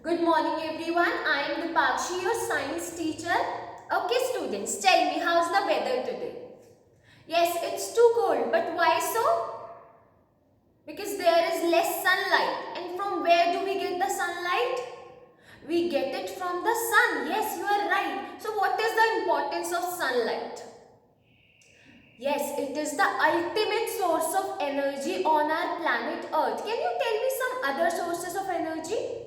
Good morning everyone. I am Dipakshi, your science teacher. Okay students, tell me how's the weather today? Yes, it's too cold, but why so? Because there is less sunlight. And from where do we get the sunlight? We get it from the sun. Yes, you are right. So what is the importance of sunlight? Yes, it is the ultimate source of energy on our planet Earth. Can you tell me some other sources of energy?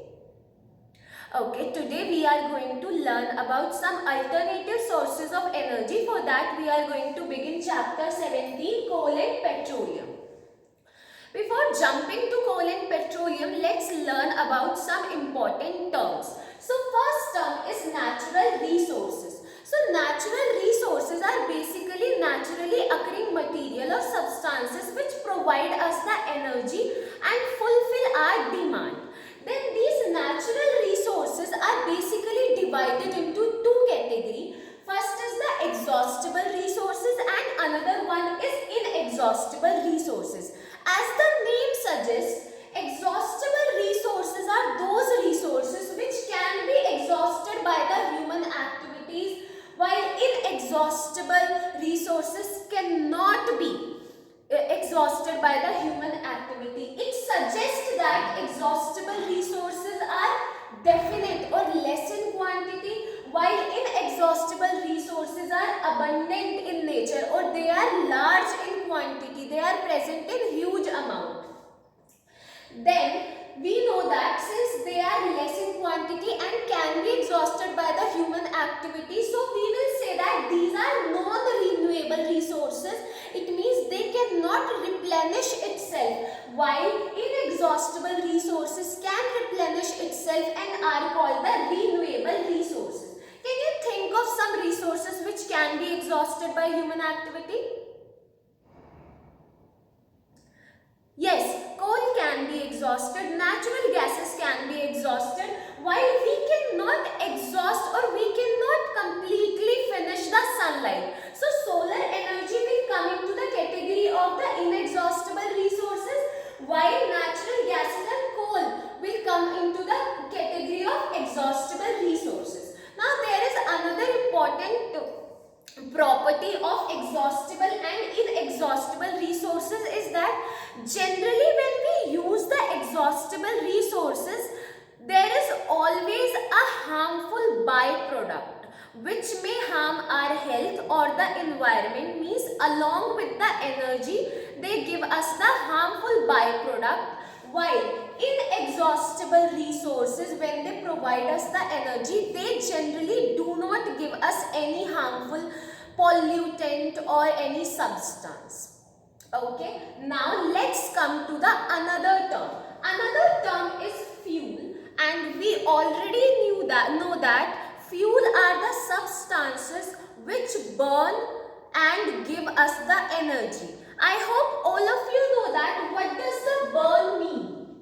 Okay, today we are going to learn about some alternative sources of energy. For that, we are going to begin chapter 17, coal and petroleum. Before jumping to coal and petroleum, let's learn about some important terms. So, first term is natural resources. So, natural resources are basically naturally occurring material or substances which provide us the energy and fulfill our demand. Then these natural resources are basically divided into two categories. First is the exhaustible resources and another one is inexhaustible resources. As the name suggests, exhaustible resources are those resources which can be exhausted by the human activities, while inexhaustible resources cannot be exhausted by the human activity. It suggests that exhaustible resources are definite or less in quantity, while inexhaustible resources are abundant in nature or they are large in quantity. They are present in huge amount. Then we know that since they are less in quantity and can be exhausted by the human activity, so we will say that these are non-renewable resources. It means they cannot replenish itself, while inexhaustible resources can replenish itself and are called the renewable resources. Can you think of some resources which can be exhausted by human activity? Yes, coal can be exhausted, natural gases can be exhausted, while we cannot exhaust or we cannot completely finish the sunlight. So, solar energy will come into the category of the inexhaustible resources, while natural gases and coal will come into the category of exhaustible resources. Now, there is another important property of exhaustible and inexhaustible resources is that generally when we use the exhaustible resources, there is always a harmful byproduct which may harm our health or the environment. Means along with the energy they give us the harmful byproduct, while inexhaustible resources, when they provide us the energy, they generally do not give us any harmful pollutant or any substance. Okay, now let's come to the another term. Another term is fuel, and we already know that fuel are the substances which burn and give us the energy. I hope all of you know that. What does the burn mean?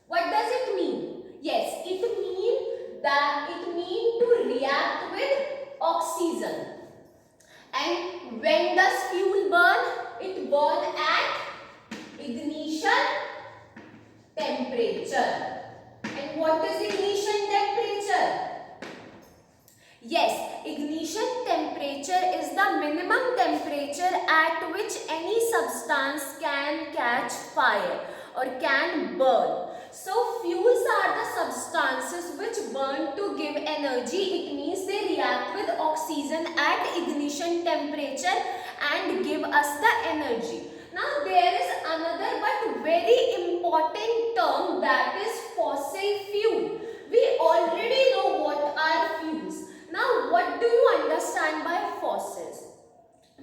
What does it mean? Yes, it means to react with oxygen. And when does fuel burn? It burns at ignition temperature. And what is ignition temperature? Yes, ignition temperature is the minimum temperature at which any substance can catch fire or can burn. So, fuels are the substances which burn to give energy. It means they react with oxygen at ignition temperature and give us the energy. Now, there is another but very important term, that is fossil fuel. We already know what are fuels. Now, what do you understand by fossils?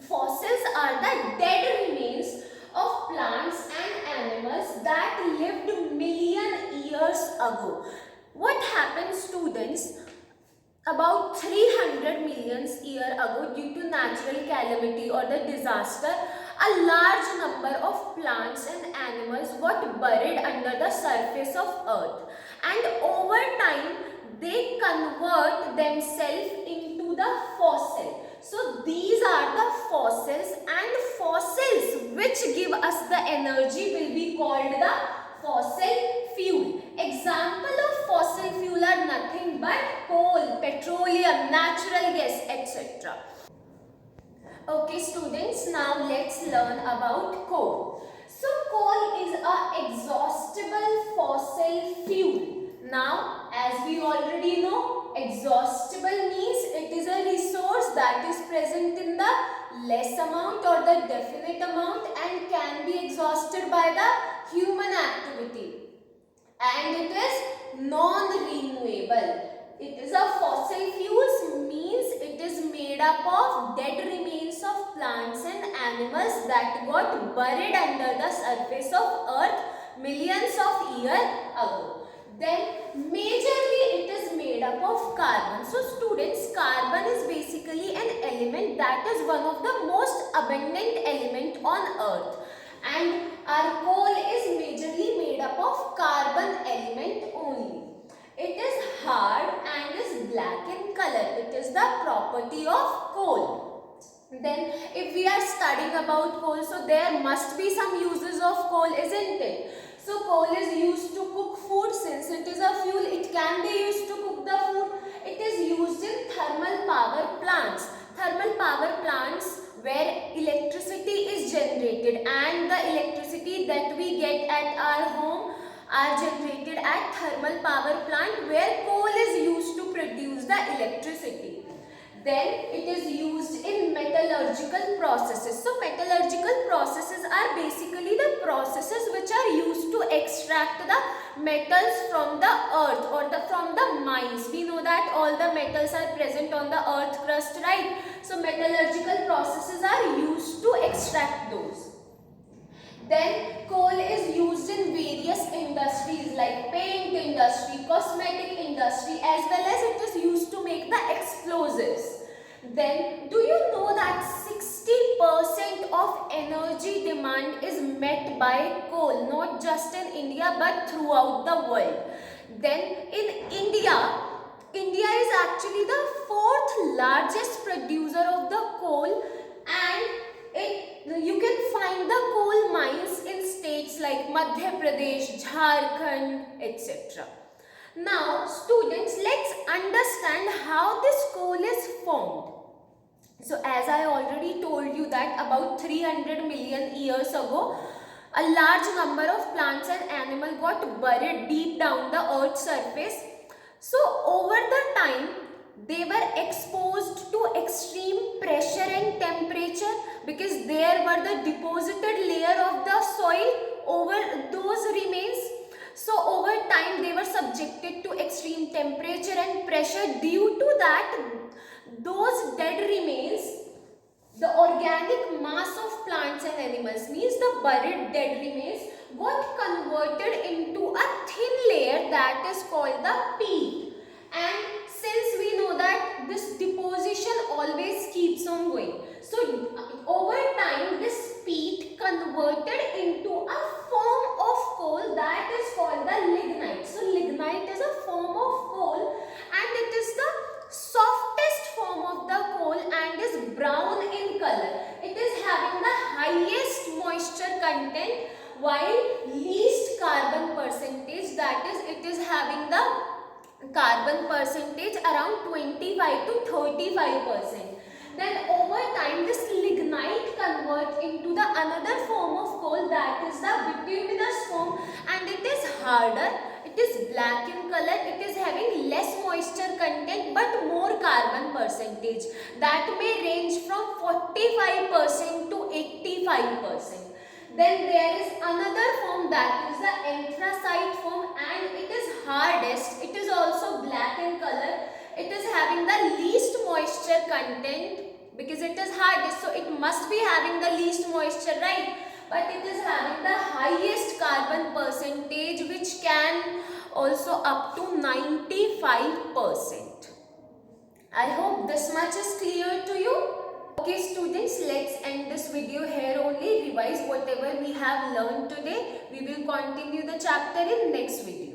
Fossils are the dead remains of plants and animals that lived million years ago. What happened, students? About 300 million years ago, due to natural calamity or the disaster, a large number of plants and animals got buried under the surface of earth, and over time they convert themselves into the fossil. So these are the fossils, and fossils which give us the energy will be called the fossil fuel. Example of fossil fuel are etc. Okay students, now let's learn about coal. So coal is a exhaustible fossil fuel. Now as we already know, exhaustible means it is a resource that is present in the less amount or the definite amount and can be exhausted by the human activity. And it is non-renewable. It is a fossil fuels means it is made up of dead remains of plants and animals that got buried under the surface of earth millions of years ago. Then majorly it is made up of carbon. So students, carbon is basically an element that is one of the most abundant element on earth. And our coal is majorly made up of carbon element only. It is hard and is black in color. It is the property of coal. Then if we are studying about coal, so there must be some uses of coal, isn't it? So coal is used to cook food. Since it is a fuel, it can be used to cook the food. It is used in thermal power plants. Thermal power plants where electricity is generated, and the electricity that we get at our home are generated at thermal power plant where coal is used to produce the electricity. Then it is used in metallurgical processes. So metallurgical processes are basically the processes which are used to extract the metals from the earth or from the mines. We know that all the metals are present on the earth crust, right? So metallurgical processes are used to extract those. Then coal is used in various industries like paint industry, cosmetic industry, as well as it is used to make the explosives. Then do you know that 60% of energy demand is met by coal, not just in India but throughout the world. Then in India is actually the fourth largest producer of the coal, and you can find the coal mines in states like Madhya Pradesh, Jharkhand, etc. Now students, let's understand how this coal is formed. So as I already told you that about 300 million years ago, a large number of plants and animals got buried deep down the earth's surface. So over the time, they were exposed to extreme pressure and temperature because there were the deposited layer of the soil over those remains. So over time they were subjected to extreme temperature and pressure. Due to that, those dead remains, the organic mass of plants and animals, means the buried dead remains, got converted into a thin layer that is called the peat. And since we know that this deposition always keeps on going, so over time this peat converted into a form of coal that is called the lignite. So lignite is a form of coal and it is the softest form of the coal and is brown in color. It is having the highest moisture content while least carbon percentage, that is it is having the carbon percentage around 25 to 35%. Then over time this lignite converts into the another form of coal, that is the bituminous form, and it is harder, it is black in color, it is having less moisture content but more carbon percentage, that may range from 45% to 85%. Then there is another form, that is the anthracite form, and it is hardest. It is also black in color. It is having the least moisture content because it is hardest. So it must be having the least moisture, right? But it is having the highest carbon percentage, which can also up to 95%. I hope this much is clear to you. Okay students, let's end this video here only. Revise whatever we have learned today. We will continue the chapter in next video.